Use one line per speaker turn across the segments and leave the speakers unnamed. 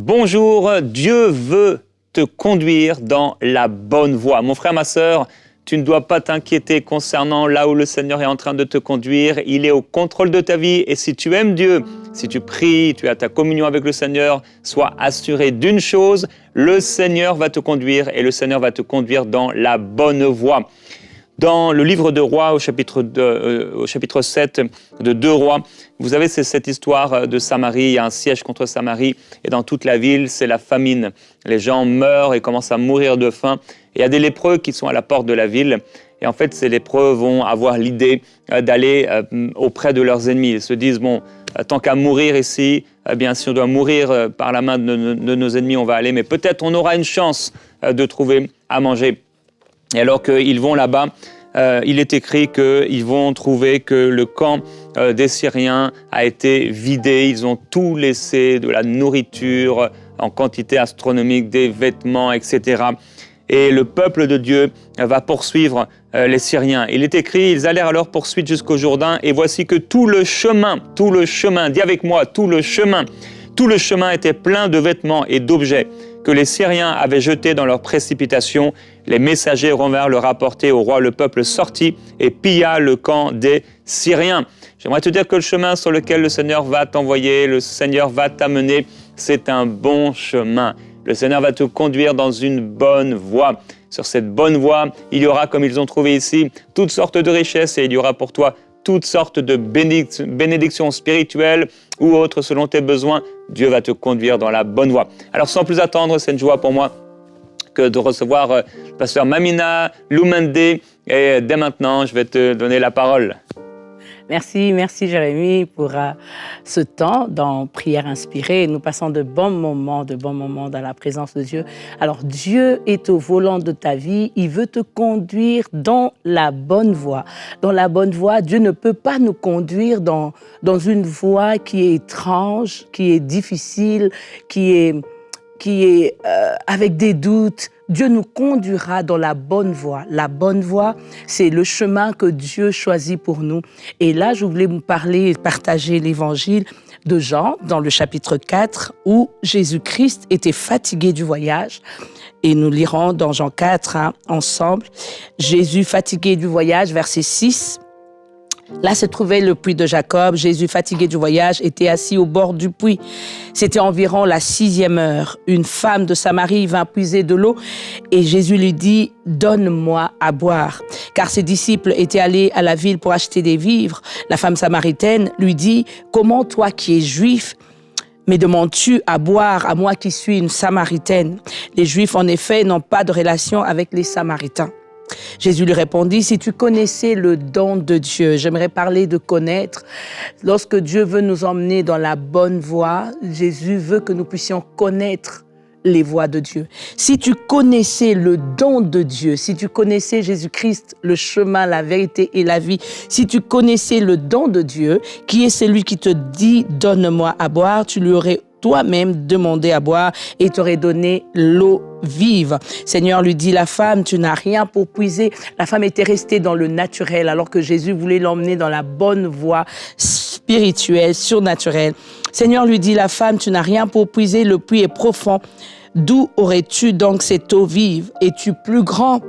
Bonjour, Dieu veut te conduire dans la bonne voie. Mon frère, ma sœur, tu ne dois pas t'inquiéter concernant là où le Seigneur est en train de te conduire. Il est au contrôle de ta vie et si tu aimes Dieu, si tu pries, tu as ta communion avec le Seigneur, sois assuré d'une chose, le Seigneur va te conduire et le Seigneur va te conduire dans la bonne voie. Dans le livre de Rois, au chapitre 7 de 2 Rois, vous avez cette histoire de Samarie, il y a un siège contre Samarie, et dans toute la ville, c'est la famine. Les gens meurent et commencent à mourir de faim. Et il y a des lépreux qui sont à la porte de la ville, et en fait, ces lépreux vont avoir l'idée d'aller auprès de leurs ennemis. Ils se disent, bon, tant qu'à mourir ici, eh bien, si on doit mourir par la main de nos ennemis, on va aller, mais peut-être on aura une chance de trouver à manger. Et alors qu'ils vont là-bas, il est écrit qu'ils vont trouver que le camp des Syriens a été vidé. Ils ont tout laissé, de la nourriture en quantité astronomique, des vêtements, etc. Et le peuple de Dieu va poursuivre les Syriens. Il est écrit, ils allèrent alors poursuite jusqu'au Jourdain, et voici que tout le chemin, dis avec moi, tout le chemin était plein de vêtements et d'objets que les Syriens avaient jetés dans leur précipitation. Les messagers revinrent le rapporter au roi. Le peuple sortit et pilla le camp des Syriens. J'aimerais te dire que le chemin sur lequel le Seigneur va t'envoyer, le Seigneur va t'amener, c'est un bon chemin. Le Seigneur va te conduire dans une bonne voie. Sur cette bonne voie, il y aura, comme ils ont trouvé ici, toutes sortes de richesses et il y aura pour toi toutes sortes de bénédictions spirituelles ou autres selon tes besoins. Dieu va te conduire dans la bonne voie. Alors sans plus attendre, c'est une joie pour moi que de recevoir le pasteur Mamina Lumende. Et dès maintenant, je vais te donner la parole.
Merci Jérémie pour ce temps dans Prière inspirée. Nous passons de bons moments dans la présence de Dieu. Alors Dieu est au volant de ta vie, il veut te conduire dans la bonne voie. Dans la bonne voie, Dieu ne peut pas nous conduire dans une voie qui est étrange, qui est difficile, qui est avec des doutes. Dieu nous conduira dans la bonne voie. La bonne voie, c'est le chemin que Dieu choisit pour nous. Et là, je voulais vous parler et partager l'évangile de Jean, dans le chapitre 4, où Jésus-Christ était fatigué du voyage. Et nous lirons dans Jean 4 ensemble. Jésus fatigué du voyage, verset 6. Là se trouvait le puits de Jacob. Jésus, fatigué du voyage, était assis au bord du puits. C'était environ la 6e heure. Une femme de Samarie vint puiser de l'eau et Jésus lui dit « Donne-moi à boire ». Car ses disciples étaient allés à la ville pour acheter des vivres. La femme samaritaine lui dit « Comment toi qui es juif, me demandes-tu à boire à moi qui suis une Samaritaine ?» Les Juifs, en effet, n'ont pas de relation avec les Samaritains. Jésus lui répondit, si tu connaissais le don de Dieu, j'aimerais parler de connaître. Lorsque Dieu veut nous emmener dans la bonne voie, Jésus veut que nous puissions connaître les voies de Dieu. Si tu connaissais le don de Dieu, si tu connaissais Jésus-Christ, le chemin, la vérité et la vie, si tu connaissais le don de Dieu, qui est celui qui te dit « donne-moi à boire », tu lui aurais toi-même demandé à boire et t'aurait donné l'eau vive. Seigneur lui dit, la femme, tu n'as rien pour puiser. La femme était restée dans le naturel alors que Jésus voulait l'emmener dans la bonne voie spirituelle, surnaturelle. Seigneur lui dit, la femme, tu n'as rien pour puiser, le puits est profond. D'où aurais-tu donc cette eau vive? Es-tu plus grand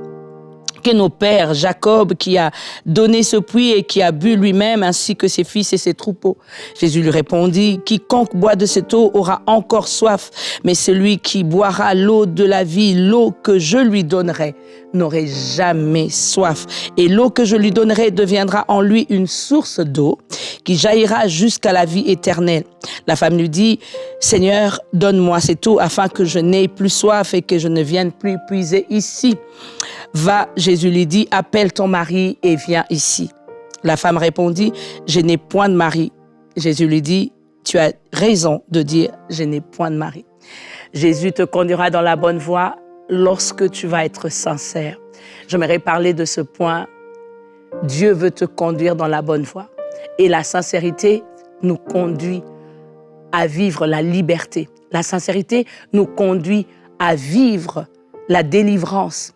que nos pères, Jacob, qui a donné ce puits et qui a bu lui-même, ainsi que ses fils et ses troupeaux? Jésus lui répondit, quiconque boit de cette eau aura encore soif, mais celui qui boira l'eau de la vie, l'eau que je lui donnerai, n'aurait jamais soif. Et l'eau que je lui donnerai deviendra en lui une source d'eau qui jaillira jusqu'à la vie éternelle. La femme lui dit, Seigneur, donne-moi cette eau afin que je n'aie plus soif et que je ne vienne plus puiser ici. Va, Jésus lui dit, appelle ton mari et viens ici. La femme répondit, je n'ai point de mari. Jésus lui dit, tu as raison de dire, je n'ai point de mari. Jésus te conduira dans la bonne voie lorsque tu vas être sincère. J'aimerais parler de ce point. Dieu veut te conduire dans la bonne voie. Et la sincérité nous conduit à vivre la liberté. La sincérité nous conduit à vivre la délivrance.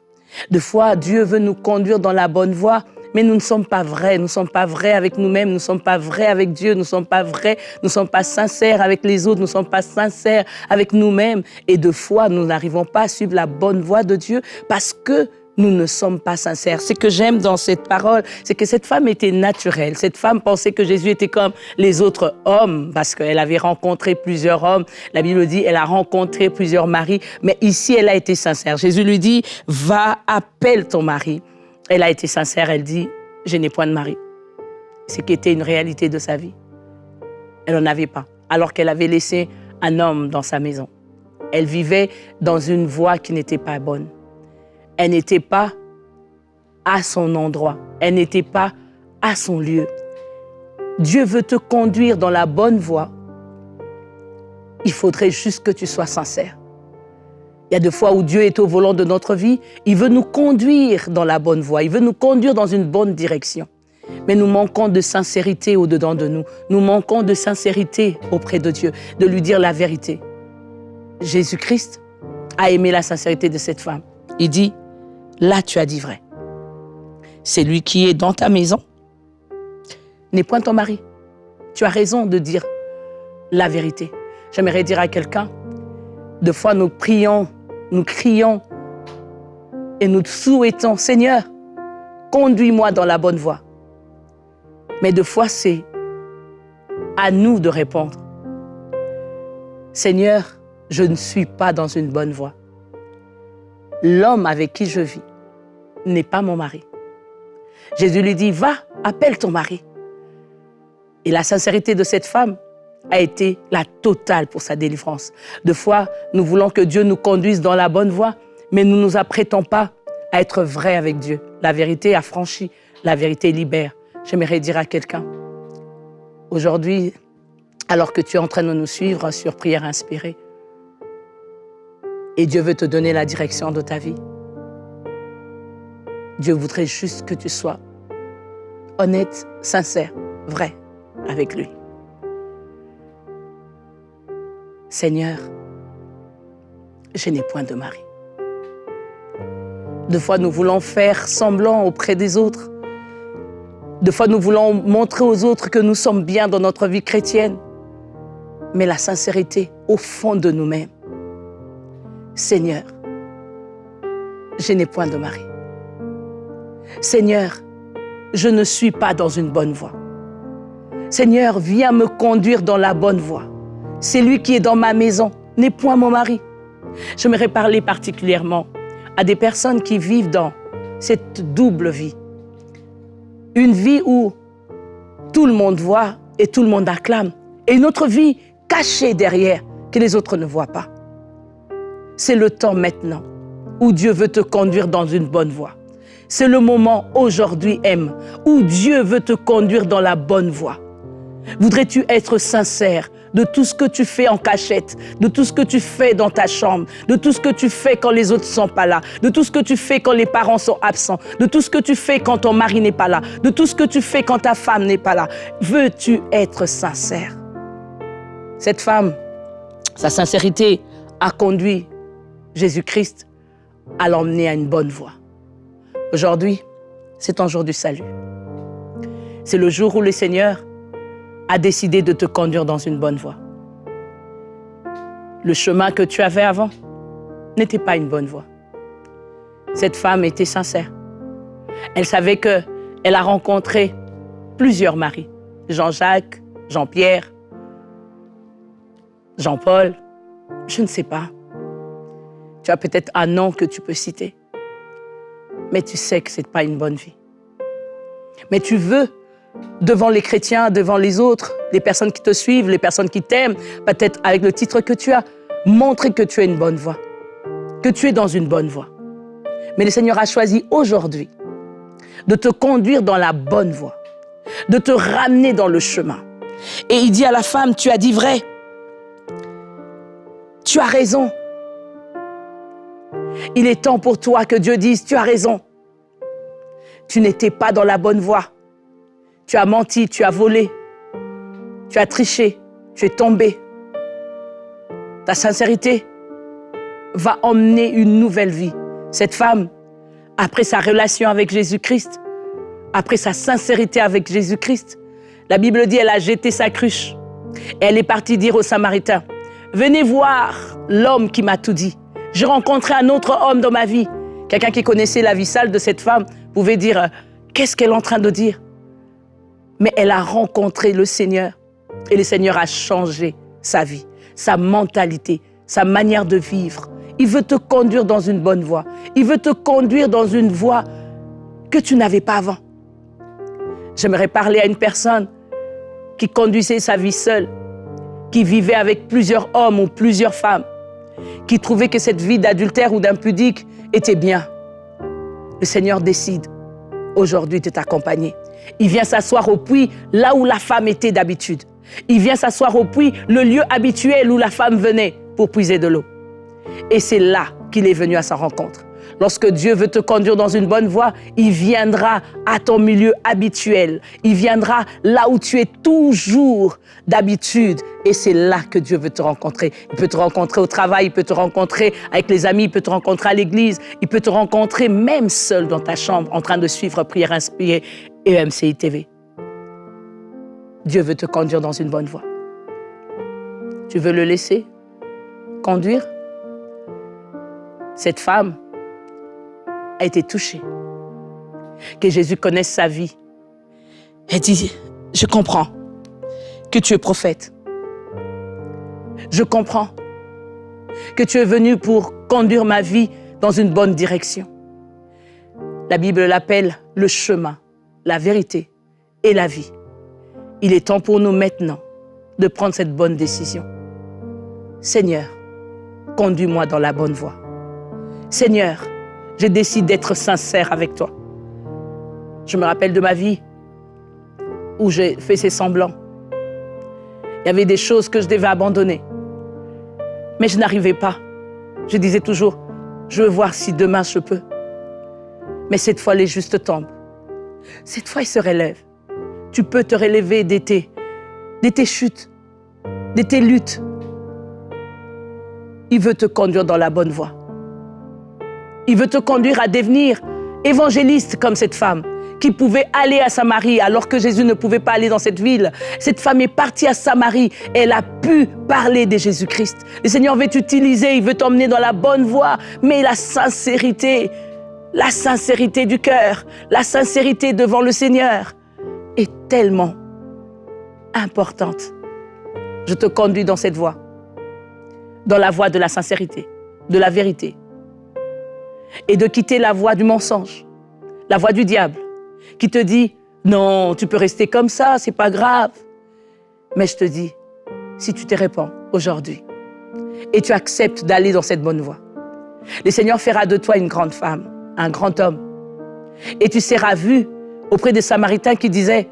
Des fois, Dieu veut nous conduire dans la bonne voie, Mais nous ne sommes pas vrais, nous ne sommes pas vrais avec nous-mêmes, nous ne sommes pas vrais avec Dieu, nous ne sommes pas vrais, nous ne sommes pas sincères avec les autres, nous ne sommes pas sincères avec nous-mêmes. Et de fois, nous n'arrivons pas à suivre la bonne voie de Dieu parce que nous ne sommes pas sincères. Ce que j'aime dans cette parole, c'est que cette femme était naturelle. Cette femme pensait que Jésus était comme les autres hommes parce qu'elle avait rencontré plusieurs hommes. La Bible dit, elle a rencontré plusieurs maris, mais ici, elle a été sincère. Jésus lui dit, va, appelle ton mari. Elle a été sincère, elle dit, je n'ai point de mari. Ce qui était une réalité de sa vie. Elle n'en avait pas, alors qu'elle avait laissé un homme dans sa maison. Elle vivait dans une voie qui n'était pas bonne. Elle n'était pas à son endroit. Elle n'était pas à son lieu. Dieu veut te conduire dans la bonne voie. Il faudrait juste que tu sois sincère. Il y a des fois où Dieu est au volant de notre vie. Il veut nous conduire dans la bonne voie. Il veut nous conduire dans une bonne direction. Mais nous manquons de sincérité au-dedans de nous. Nous manquons de sincérité auprès de Dieu, de lui dire la vérité. Jésus-Christ a aimé la sincérité de cette femme. Il dit, là tu as dit vrai. C'est lui qui est dans ta maison n'est point ton mari. Tu as raison de dire la vérité. J'aimerais dire à quelqu'un, des fois nous prions, nous crions et nous souhaitons, Seigneur, conduis-moi dans la bonne voie. Mais des fois, c'est à nous de répondre. Seigneur, je ne suis pas dans une bonne voie. L'homme avec qui je vis n'est pas mon mari. Jésus lui dit, va, appelle ton mari. Et la sincérité de cette femme a été la totale pour sa délivrance. Des fois, nous voulons que Dieu nous conduise dans la bonne voie, mais nous ne nous apprêtons pas à être vrais avec Dieu. La vérité affranchit, la vérité libère. J'aimerais dire à quelqu'un, aujourd'hui, alors que tu es en train de nous suivre sur Prière Inspirée, et Dieu veut te donner la direction de ta vie, Dieu voudrait juste que tu sois honnête, sincère, vrai avec lui. Seigneur, je n'ai point de mari. Des fois, nous voulons faire semblant auprès des autres. Des fois, nous voulons montrer aux autres que nous sommes bien dans notre vie chrétienne. Mais la sincérité au fond de nous-mêmes. Seigneur, je n'ai point de mari. Seigneur, je ne suis pas dans une bonne voie. Seigneur, viens me conduire dans la bonne voie. C'est lui qui est dans ma maison, n'est point mon mari. J'aimerais parler particulièrement à des personnes qui vivent dans cette double vie. Une vie où tout le monde voit et tout le monde acclame. Et une autre vie cachée derrière que les autres ne voient pas. C'est le temps maintenant où Dieu veut te conduire dans une bonne voie. C'est le moment aujourd'hui, M, où Dieu veut te conduire dans la bonne voie. Voudrais-tu être sincère de tout ce que tu fais en cachette, de tout ce que tu fais dans ta chambre, de tout ce que tu fais quand les autres ne sont pas là, de tout ce que tu fais quand les parents sont absents, de tout ce que tu fais quand ton mari n'est pas là, de tout ce que tu fais quand ta femme n'est pas là. Veux-tu être sincère? Cette femme, sa sincérité a conduit Jésus-Christ à l'emmener à une bonne voie. Aujourd'hui, c'est ton jour du salut. C'est le jour où le Seigneur a décidé de te conduire dans une bonne voie. Le chemin que tu avais avant n'était pas une bonne voie. Cette femme était sincère. Elle savait qu'elle a rencontré plusieurs maris. Jean-Jacques, Jean-Pierre, Jean-Paul, je ne sais pas. Tu as peut-être un nom que tu peux citer. Mais tu sais que ce n'est pas une bonne vie. Mais tu veux, devant les chrétiens, devant les autres, les personnes qui te suivent, les personnes qui t'aiment, peut-être avec le titre que tu as, montrer que tu as une bonne voie, que tu es dans une bonne voie. Mais le Seigneur a choisi aujourd'hui de te conduire dans la bonne voie, de te ramener dans le chemin. Et il dit à la femme, tu as dit vrai, tu as raison. Il est temps pour toi que Dieu dise, tu as raison. Tu n'étais pas dans la bonne voie. Tu as menti, tu as volé, tu as triché, tu es tombé. Ta sincérité va emmener une nouvelle vie. Cette femme, après sa relation avec Jésus-Christ, après sa sincérité avec Jésus-Christ, la Bible dit elle a jeté sa cruche. Et elle est partie dire aux Samaritains, « Venez voir l'homme qui m'a tout dit. J'ai rencontré un autre homme dans ma vie. » Quelqu'un qui connaissait la vie sale de cette femme pouvait dire, « Qu'est-ce qu'elle est en train de dire ?» Mais elle a rencontré le Seigneur. Et le Seigneur a changé sa vie, sa mentalité, sa manière de vivre. Il veut te conduire dans une bonne voie. Il veut te conduire dans une voie que tu n'avais pas avant. J'aimerais parler à une personne qui conduisait sa vie seule, qui vivait avec plusieurs hommes ou plusieurs femmes, qui trouvait que cette vie d'adultère ou d'impudique était bien. Le Seigneur décide aujourd'hui de t'accompagner. Il vient s'asseoir au puits là où la femme était d'habitude. Il vient s'asseoir au puits, le lieu habituel où la femme venait pour puiser de l'eau. Et c'est là qu'il est venu à sa rencontre. Lorsque Dieu veut te conduire dans une bonne voie, il viendra à ton milieu habituel. Il viendra là où tu es toujours d'habitude. Et c'est là que Dieu veut te rencontrer. Il peut te rencontrer au travail, il peut te rencontrer avec les amis, il peut te rencontrer à l'église, il peut te rencontrer même seul dans ta chambre en train de suivre Prière Inspirée et MCI TV. Dieu veut te conduire dans une bonne voie. Tu veux le laisser conduire? Cette femme a été touchée. Que Jésus connaisse sa vie. Elle dit, je comprends que tu es prophète. Je comprends que tu es venu pour conduire ma vie dans une bonne direction. La Bible l'appelle le chemin, la vérité et la vie. Il est temps pour nous maintenant de prendre cette bonne décision. Seigneur, conduis-moi dans la bonne voie. Seigneur, je décide d'être sincère avec toi. Je me rappelle de ma vie où j'ai fait ces semblants. Il y avait des choses que je devais abandonner. Mais je n'arrivais pas. Je disais toujours, je veux voir si demain je peux. Mais cette fois, les justes tombent. Cette fois, ils se relèvent. Tu peux te relever de tes chutes, de tes luttes. Il veut te conduire dans la bonne voie. Il veut te conduire à devenir évangéliste comme cette femme qui pouvait aller à Samarie alors que Jésus ne pouvait pas aller dans cette ville. Cette femme est partie à Samarie et elle a pu parler de Jésus-Christ. Le Seigneur veut t'utiliser, il veut t'emmener dans la bonne voie, mais la sincérité du cœur, la sincérité devant le Seigneur est tellement importante. Je te conduis dans cette voie, dans la voie de la sincérité, de la vérité, et de quitter la voie du mensonge, la voie du diable, qui te dit « Non, tu peux rester comme ça, c'est pas grave. » Mais je te dis, si tu te répands aujourd'hui et tu acceptes d'aller dans cette bonne voie, le Seigneur fera de toi une grande femme, un grand homme. Et tu seras vu auprès des Samaritains qui disaient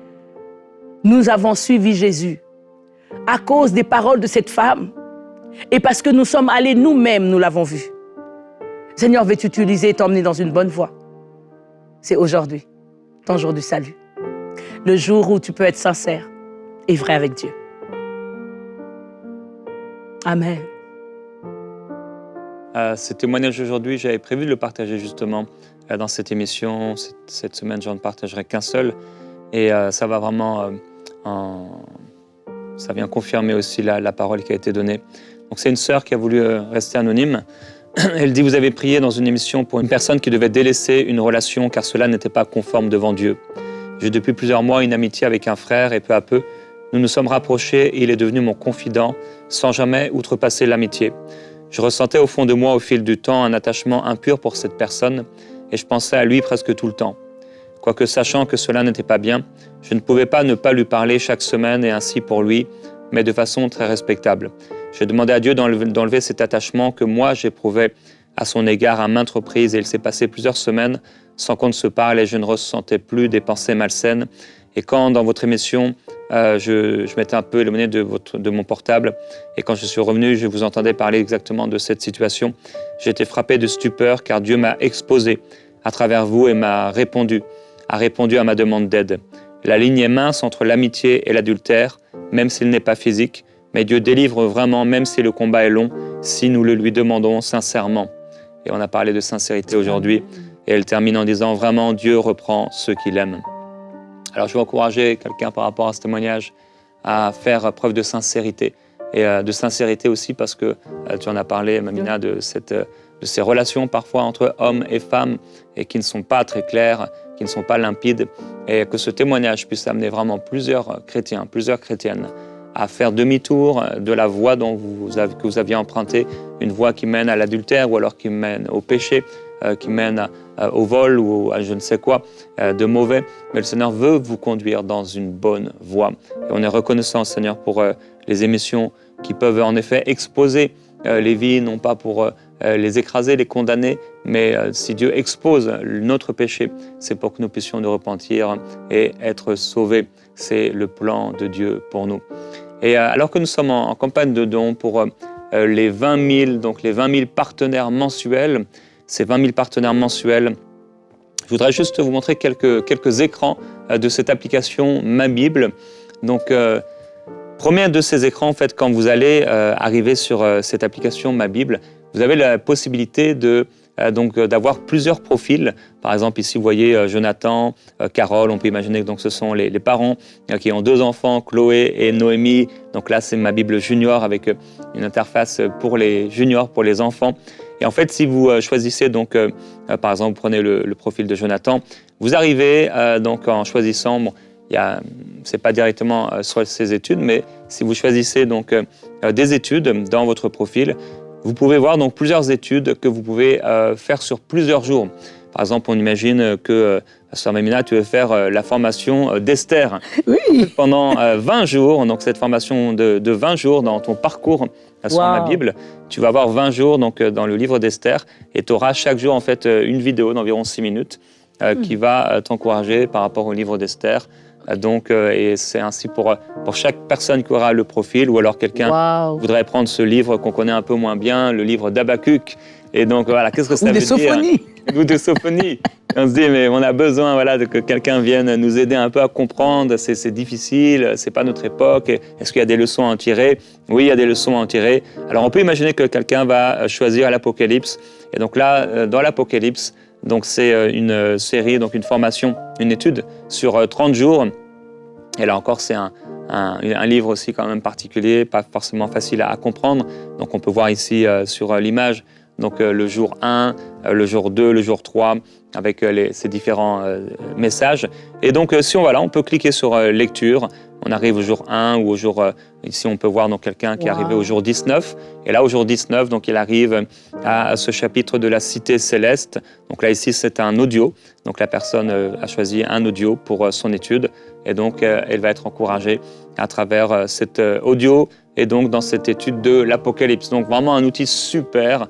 « Nous avons suivi Jésus à cause des paroles de cette femme et parce que nous sommes allés nous-mêmes, nous l'avons vu. » Le Seigneur veut t'utiliser et t'emmener dans une bonne voie. C'est aujourd'hui, ton jour du salut. Le jour où tu peux être sincère et vrai avec Dieu. Amen.
Ce témoignage aujourd'hui, j'avais prévu de le partager justement dans cette émission. Cette semaine, je n'en partagerai qu'un seul. Et ça va vraiment... ça vient confirmer aussi la parole qui a été donnée. Donc c'est une sœur qui a voulu rester anonyme. Elle dit, vous avez prié dans une émission pour une personne qui devait délaisser une relation car cela n'était pas conforme devant Dieu. J'ai depuis plusieurs mois une amitié avec un frère et peu à peu, nous nous sommes rapprochés et il est devenu mon confident sans jamais outrepasser l'amitié. Je ressentais au fond de moi au fil du temps un attachement impur pour cette personne et je pensais à lui presque tout le temps. Quoique sachant que cela n'était pas bien, je ne pouvais pas ne pas lui parler chaque semaine et ainsi pour lui, mais de façon très respectable. J'ai demandé à Dieu d'enlever cet attachement que moi j'éprouvais à son égard à maintes reprises et il s'est passé plusieurs semaines sans qu'on ne se parle et je ne ressentais plus des pensées malsaines. Et quand dans votre émission, je m'étais un peu éloigné de mon portable et quand je suis revenu, je vous entendais parler exactement de cette situation. J'ai été frappé de stupeur car Dieu m'a exposé à travers vous et a répondu à ma demande d'aide. La ligne est mince entre l'amitié et l'adultère, même s'il n'est pas physique, mais Dieu délivre vraiment, même si le combat est long, si nous le lui demandons sincèrement. Et on a parlé de sincérité aujourd'hui, et elle termine en disant vraiment, Dieu reprend ceux qu'il aime. Alors je vais encourager quelqu'un par rapport à ce témoignage à faire preuve de sincérité. Et de sincérité aussi parce que tu en as parlé, Mamina, de ces relations parfois entre hommes et femmes et qui ne sont pas très claires, qui ne sont pas limpides. Et que ce témoignage puisse amener vraiment plusieurs chrétiens, plusieurs chrétiennes à faire demi-tour de la voie que vous aviez empruntée, une voie qui mène à l'adultère ou alors qui mène au péché, qui mène au vol ou à je ne sais quoi de mauvais. Mais le Seigneur veut vous conduire dans une bonne voie. Et on est reconnaissant, Seigneur, pour les émissions qui peuvent en effet exposer les vies, non pas pour les écraser, les condamner, mais si Dieu expose notre péché, c'est pour que nous puissions nous repentir et être sauvés. C'est le plan de Dieu pour nous. Et alors que nous sommes en campagne de dons pour les 20 000, donc les 20 000 partenaires mensuels, ces 20 000 partenaires mensuels, je voudrais juste vous montrer quelques écrans de cette application Ma Bible. Donc, premier de ces écrans, en fait, quand vous allez arriver sur cette application Ma Bible, vous avez la possibilité d'avoir plusieurs profils. Par exemple, ici, vous voyez Jonathan, Carole, on peut imaginer que donc, ce sont les parents qui ont 2 enfants, Chloé et Noémie. Donc là, c'est Ma Bible Junior avec une interface pour les juniors, pour les enfants. Et en fait, si vous choisissez, donc, par exemple, vous prenez le profil de Jonathan, vous arrivez donc en choisissant, bon, c'est pas directement sur ses études, mais si vous choisissez donc des études dans votre profil, vous pouvez voir donc plusieurs études que vous pouvez faire sur plusieurs jours. Par exemple, on imagine que, Sœur Mamina, tu veux faire la formation d'Esther pendant 20 jours. Donc, cette formation de 20 jours dans ton parcours sur Ma Bible, tu vas avoir 20 jours donc, dans le livre d'Esther et tu auras chaque jour en fait, une vidéo d'environ 6 minutes qui va t'encourager par rapport au livre d'Esther. Donc, et c'est ainsi pour chaque personne qui aura le profil ou alors quelqu'un voudrait prendre ce livre qu'on connaît un peu moins bien, le livre d'Habakkuk. Et donc, voilà, qu'est-ce que ça veut dire ? Ou de Sophonie. On se dit, mais on a besoin voilà, que quelqu'un vienne nous aider un peu à comprendre. C'est difficile, c'est pas notre époque. Est-ce qu'il y a des leçons à en tirer ? Oui, il y a des leçons à en tirer. Alors, on peut imaginer que quelqu'un va choisir l'Apocalypse. Et donc là, dans l'Apocalypse, donc c'est une série, donc une formation, une étude sur 30 jours. Et là encore, c'est un livre aussi quand même particulier, pas forcément facile à comprendre. Donc on peut voir ici sur l'image donc, le jour 1, le jour 2, le jour 3, avec ces différents messages. Et donc si on peut cliquer sur lecture, on arrive au jour 1 ou au jour... ici, on peut voir donc, quelqu'un qui est arrivé au jour 19. Et là, au jour 19, donc, il arrive à ce chapitre de la Cité Céleste. Donc là, ici, c'est un audio. Donc la personne a choisi un audio pour son étude. Et donc, elle va être encouragée à travers cet audio et donc dans cette étude de l'Apocalypse. Donc vraiment un outil super,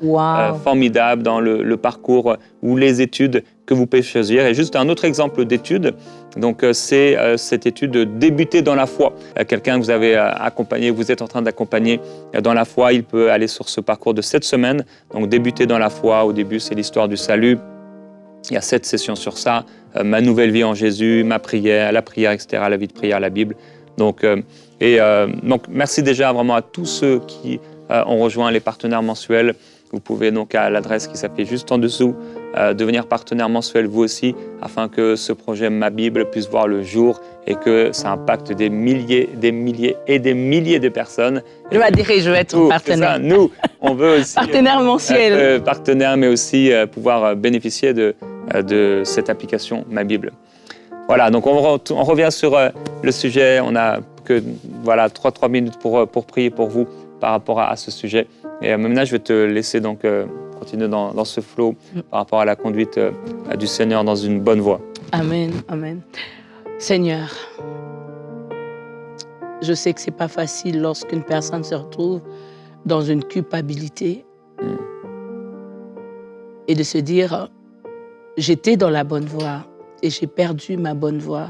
formidable dans le parcours ou les études que vous pouvez choisir. Et juste un autre exemple d'étude, donc c'est cette étude de débuter dans la foi. Quelqu'un que vous avez accompagné, vous êtes en train d'accompagner dans la foi, il peut aller sur ce parcours de 7 semaines. Donc débuter dans la foi, au début c'est l'histoire du salut. Il y a 7 sessions sur ça, ma nouvelle vie en Jésus, ma prière, la prière, etc., la vie de prière, la Bible. Donc merci déjà vraiment à tous ceux qui ont rejoint les partenaires mensuels. Vous pouvez donc à l'adresse qui s'affiche juste en dessous devenir partenaire mensuel vous aussi, afin que ce projet Ma Bible puisse voir le jour et que ça impacte des milliers et des milliers de personnes.
Je vais adhérer, je vais être partenaire.
Ça, nous, on veut aussi
partenaire mensuel.
Partenaire, mais aussi pouvoir bénéficier de cette application Ma Bible. Voilà, donc on revient sur le sujet. On a que 3 minutes pour prier pour vous par rapport à ce sujet. Et maintenant, je vais te laisser donc continuer dans ce flow par rapport à la conduite du Seigneur dans une bonne voie.
Amen, amen. Seigneur, je sais que c'est pas facile lorsqu'une personne se retrouve dans une culpabilité et de se dire j'étais dans la bonne voie et j'ai perdu ma bonne voie.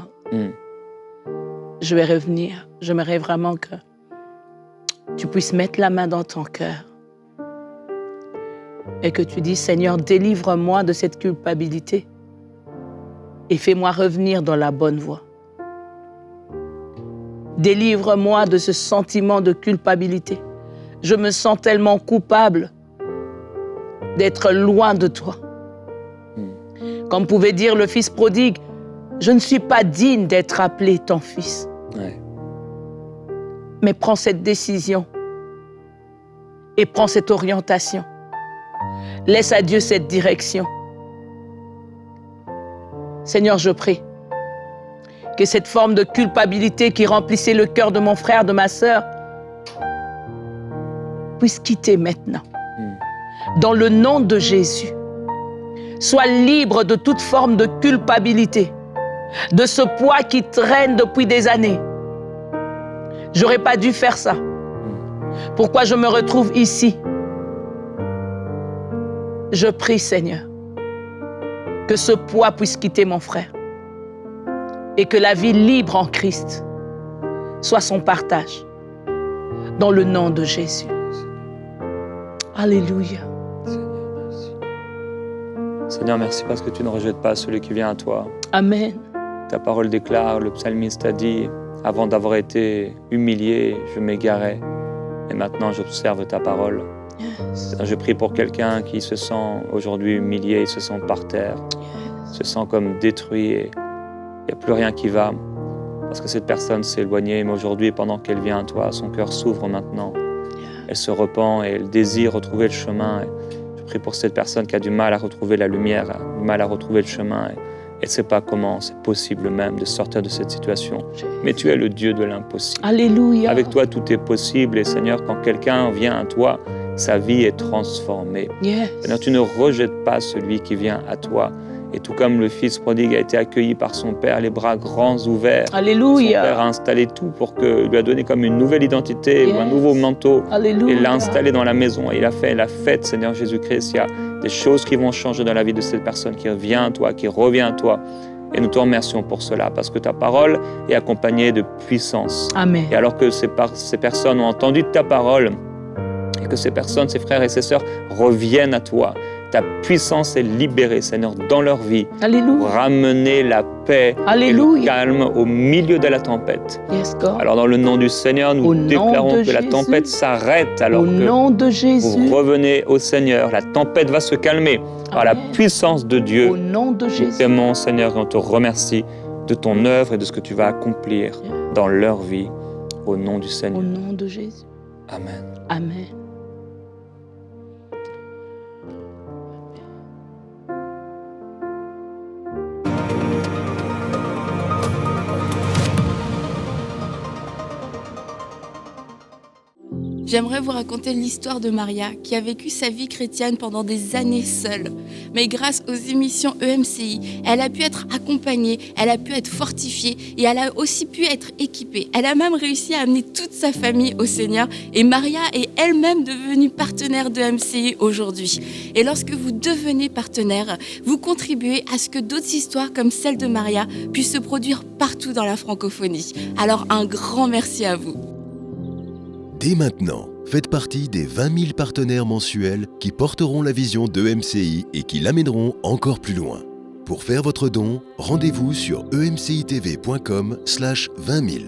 Je vais revenir. J'aimerais vraiment que tu puisses mettre la main dans ton cœur et que tu dises, Seigneur, délivre-moi de cette culpabilité et fais-moi revenir dans la bonne voie. Délivre-moi de ce sentiment de culpabilité. Je me sens tellement coupable d'être loin de toi. Comme pouvait dire le fils prodigue, je ne suis pas digne d'être appelé ton fils.
Ouais.
Mais prends cette décision et prends cette orientation. Laisse à Dieu cette direction. Seigneur, je prie que cette forme de culpabilité qui remplissait le cœur de mon frère, de ma sœur, puisse quitter maintenant. Dans le nom de Jésus, sois libre de toute forme de culpabilité, de ce poids qui traîne depuis des années. J'aurais pas dû faire ça. Pourquoi je me retrouve ici? Je prie, Seigneur, que ce poids puisse quitter mon frère et que la vie libre en Christ soit son partage. Dans le nom de Jésus. Alléluia.
Seigneur, merci. Seigneur, merci parce que tu ne rejettes pas celui qui vient à toi.
Amen.
Ta parole déclare, le psalmiste a dit, avant d'avoir été humilié, je m'égarais. Et maintenant, j'observe ta parole.
Yes.
Je prie pour quelqu'un qui se sent aujourd'hui humilié, il se sent par terre, se sent comme détruit et il n'y a plus rien qui va. Parce que cette personne s'est éloignée, mais aujourd'hui, pendant qu'elle vient à toi, son cœur s'ouvre maintenant. Elle se repent et elle désire retrouver le chemin. Et je prie pour cette personne qui a du mal à retrouver la lumière, du mal à retrouver le chemin. Et elle ne sait pas comment c'est possible même de sortir de cette situation. Mais tu es le Dieu de l'impossible.
Alléluia.
Avec toi, tout est possible. Et Seigneur, quand quelqu'un vient à toi, sa vie est transformée.
Yes.
Seigneur, tu ne rejettes pas celui qui vient à toi. Et tout comme le fils prodigue a été accueilli par son père, les bras grands ouverts,
Alléluia.
son père a installé tout pour que lui a donné comme une nouvelle identité ou un nouveau manteau.
Alléluia.
Il l'a installé dans la maison et il a fait la fête, Seigneur Jésus-Christ. Il y a des choses qui vont changer dans la vie de cette personne qui vient à toi, qui revient à toi. Et nous te remercions pour cela, parce que ta parole est accompagnée de puissance.
Amen.
Et alors que ces personnes ont entendu ta parole, et que ces personnes, ces frères et ces sœurs, reviennent à toi, ta puissance est libérée, Seigneur, dans leur vie,
Alléluia.
pour ramener la paix
Alléluia.
et le calme au milieu de la tempête.
Yes, God.
Alors dans le nom du Seigneur,
Au
nous
nom
déclarons
de
que la
Jésus.
tempête s'arrête alors
Au
que
nom de
vous
Jésus.
revenez au Seigneur. La tempête va se calmer par la
Amen.
puissance de Dieu.
Au nom de
Nous
Jésus.
t'aimons, Seigneur, et on te remercie de ton œuvre et de ce que tu vas accomplir dans leur vie. Au nom du
Au
Seigneur.
nom de Jésus.
Amen.
Amen.
J'aimerais vous raconter l'histoire de Maria, qui a vécu sa vie chrétienne pendant des années seule. Mais grâce aux émissions EMCI, elle a pu être accompagnée, elle a pu être fortifiée et elle a aussi pu être équipée. Elle a même réussi à amener toute sa famille au Seigneur et Maria est elle-même devenue partenaire de EMCI aujourd'hui. Et lorsque vous devenez partenaire, vous contribuez à ce que d'autres histoires comme celle de Maria puissent se produire partout dans la francophonie. Alors un grand merci à vous.
Dès maintenant, faites partie des 20 000 partenaires mensuels qui porteront la vision d'EMCI et qui l'amèneront encore plus loin. Pour faire votre don, rendez-vous sur emcitv.com/20 000.